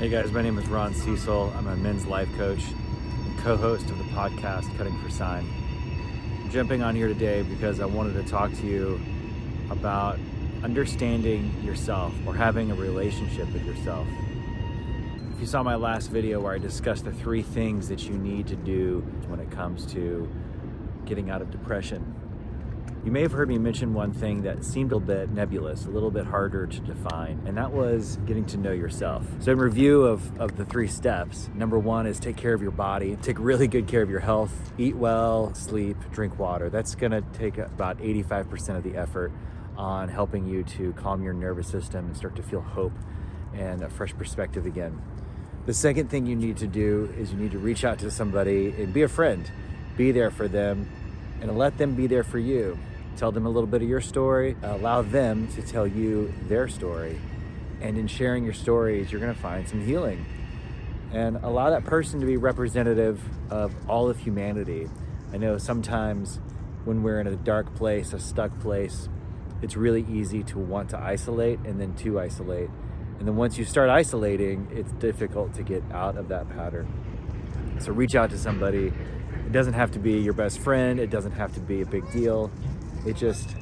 Hey guys, my name is Ron Cecil. I'm a men's life coach and co-host of the podcast Cutting for Sign. I'm jumping on here today because I wanted to talk to you about understanding yourself or having a relationship with yourself. If you saw my last video where I discussed the 3 things that you need to do when it comes to getting out of depression, you may have heard me mention one thing that seemed a bit nebulous, a little bit harder to define, and that was getting to know yourself. So in review of the 3 steps, number 1 is take care of your body, take really good care of your health, eat well, sleep, drink water. That's gonna take about 85% of the effort on helping you to calm your nervous system and start to feel hope and a fresh perspective again. The second thing you need to do is you need to reach out to somebody and be a friend. Be there for them and let them be there for you. Tell them a little bit of your story, allow them to tell you their story. And in sharing your stories, you're gonna find some healing. And allow that person to be representative of all of humanity. I know sometimes when we're in a dark place, a stuck place, it's really easy to want to isolate and then to isolate. And then once you start isolating, it's difficult to get out of that pattern. So reach out to somebody. It doesn't have to be your best friend. It doesn't have to be a big deal. It just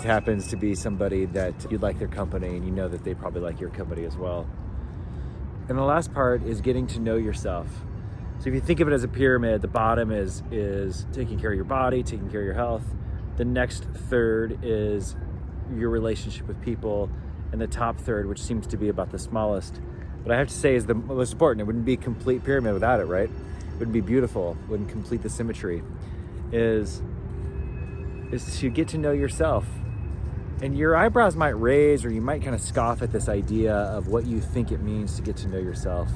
happens to be somebody that you like their company and you know that they probably like your company as well. And the last part is getting to know yourself. So if you think of it as a pyramid, the bottom is taking care of your body, taking care of your health. The next third is your relationship with people. And the top third, which seems to be about the smallest, but I have to say is the most important. It wouldn't be a complete pyramid without it, right? It wouldn't be beautiful, wouldn't complete the symmetry, is to get to know yourself. And your eyebrows might raise, or you might kind of scoff at this idea of what you think it means to get to know yourself.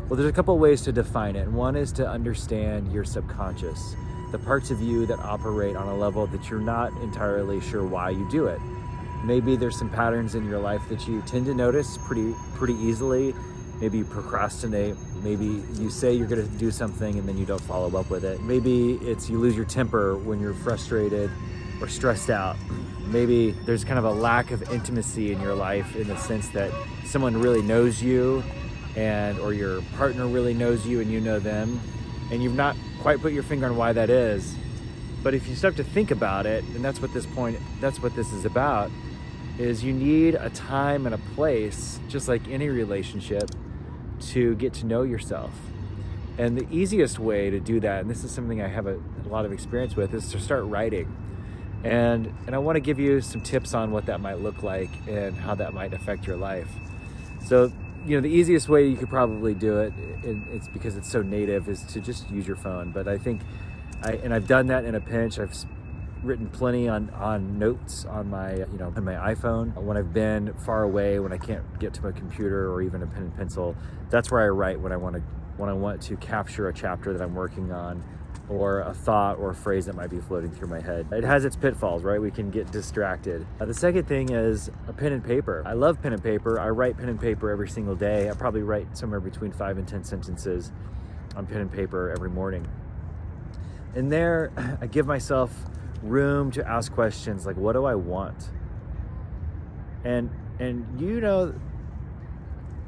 Well, there's a couple ways to define it. One is to understand your subconscious, the parts of you that operate on a level that you're not entirely sure why you do it. Maybe there's some patterns in your life that you tend to notice pretty easily. Maybe you procrastinate. Maybe you say you're gonna do something and then you don't follow up with it. Maybe it's you lose your temper when you're frustrated or stressed out. Maybe there's kind of a lack of intimacy in your life in the sense that someone really knows you or your partner really knows you and you know them, and you've not quite put your finger on why that is. But if you start to think about it, and that's what this is about, is you need a time and a place, just like any relationship, to get to know yourself. And the easiest way to do that, and this is something I have a lot of experience with, is to start writing. And I want to give you some tips on what that might look like and how that might affect your life. So, the easiest way you could probably do it, and it's because it's so native, is to just use your phone. But I think, I've done that in a pinch. I've written plenty on notes on my on my iPhone. When I've been far away, when I can't get to my computer or even a pen and pencil, that's where I write when I want to capture a chapter that I'm working on, or a thought or a phrase that might be floating through my head. It has its pitfalls, right? We can get distracted. The second thing is a pen and paper. I love pen and paper. I write pen and paper every single day. I probably write somewhere between 5 and 10 sentences on pen and paper every morning. And there, I give myself room to ask questions like, what do I want? And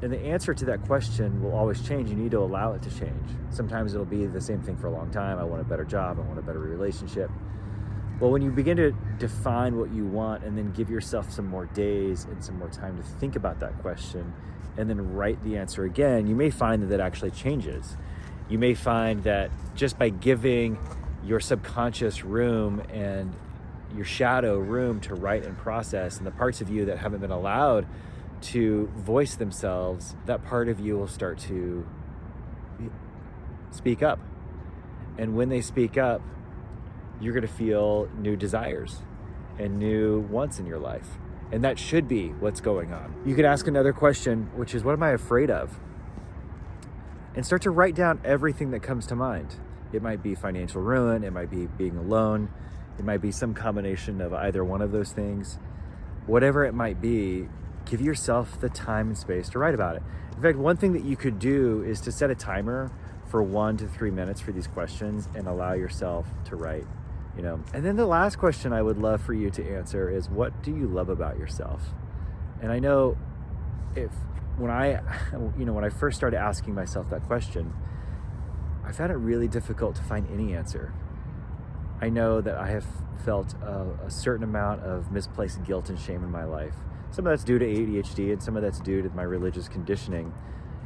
the answer to that question will always change. You need to allow it to change. Sometimes it'll be the same thing for a long time. I want a better job. I want a better relationship. Well, when you begin to define what you want and then give yourself some more days and some more time to think about that question and then write the answer again, you may find that actually changes. You may find that just by giving your subconscious room and your shadow room to write and process, and the parts of you that haven't been allowed to voice themselves, that part of you will start to speak up. And when they speak up, you're going to feel new desires and new wants in your life. And that should be what's going on. You could ask another question, which is, what am I afraid of? And start to write down everything that comes to mind. It might be financial ruin. It might be being alone. It might be some combination of either one of those things. Whatever it might be, give yourself the time and space to write about it. In fact, one thing that you could do is to set a timer for 1 to 3 minutes for these questions and allow yourself to write. And then the last question I would love for you to answer is, what do you love about yourself? And I know if when I first started asking myself that question, I found it really difficult to find any answer. I know that I have felt a certain amount of misplaced guilt and shame in my life. Some of that's due to ADHD, and some of that's due to my religious conditioning,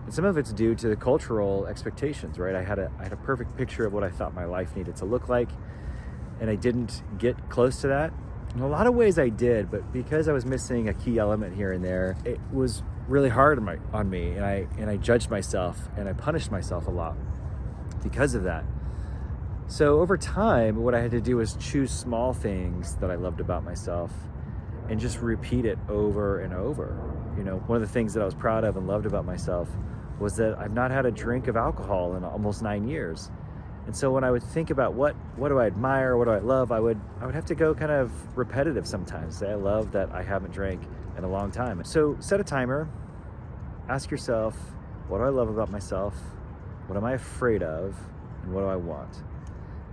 and some of it's due to the cultural expectations, right? I had a perfect picture of what I thought my life needed to look like, and I didn't get close to that. In a lot of ways I did, but because I was missing a key element here and there, it was really hard on me, and I judged myself and I punished myself a lot because of that. So over time, what I had to do was choose small things that I loved about myself and just repeat it over and over. One of the things that I was proud of and loved about myself was that I've not had a drink of alcohol in almost 9 years. And so when I would think about what do I admire, what do I love, I would have to go kind of repetitive sometimes. Say, I love that I haven't drank in a long time. So set a timer, ask yourself, what do I love about myself? What am I afraid of? And what do I want?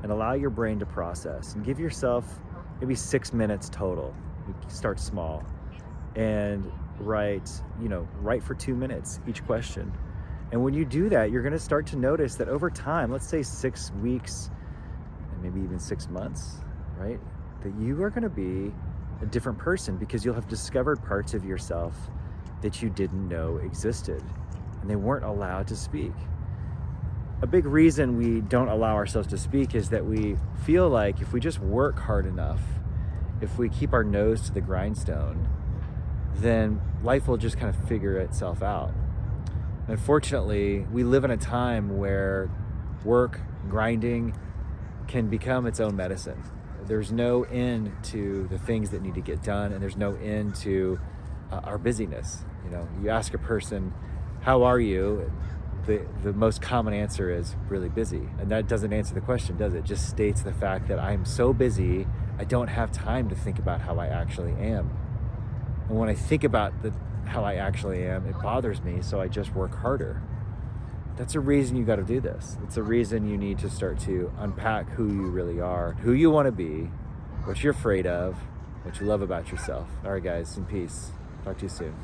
And allow your brain to process, and give yourself maybe 6 minutes total. You start small and write for 2 minutes each question. And when you do that, you're going to start to notice that over time, let's say 6 weeks and maybe even 6 months, right? That you are going to be a different person, because you'll have discovered parts of yourself that you didn't know existed and they weren't allowed to speak. A big reason we don't allow ourselves to speak is that we feel like if we just work hard enough, if we keep our nose to the grindstone, then life will just kind of figure itself out. Unfortunately, we live in a time where work, grinding, can become its own medicine. There's no end to the things that need to get done, and there's no end to our busyness. You ask a person, how are you? The most common answer is really busy. And that doesn't answer the question, does it? It just states the fact that I'm so busy, I don't have time to think about how I actually am. And when I think about how I actually am, it bothers me, so I just work harder. That's a reason you got to do this. It's a reason you need to start to unpack who you really are, who you want to be, what you're afraid of, what you love about yourself. All right, guys, in peace. Talk to you soon.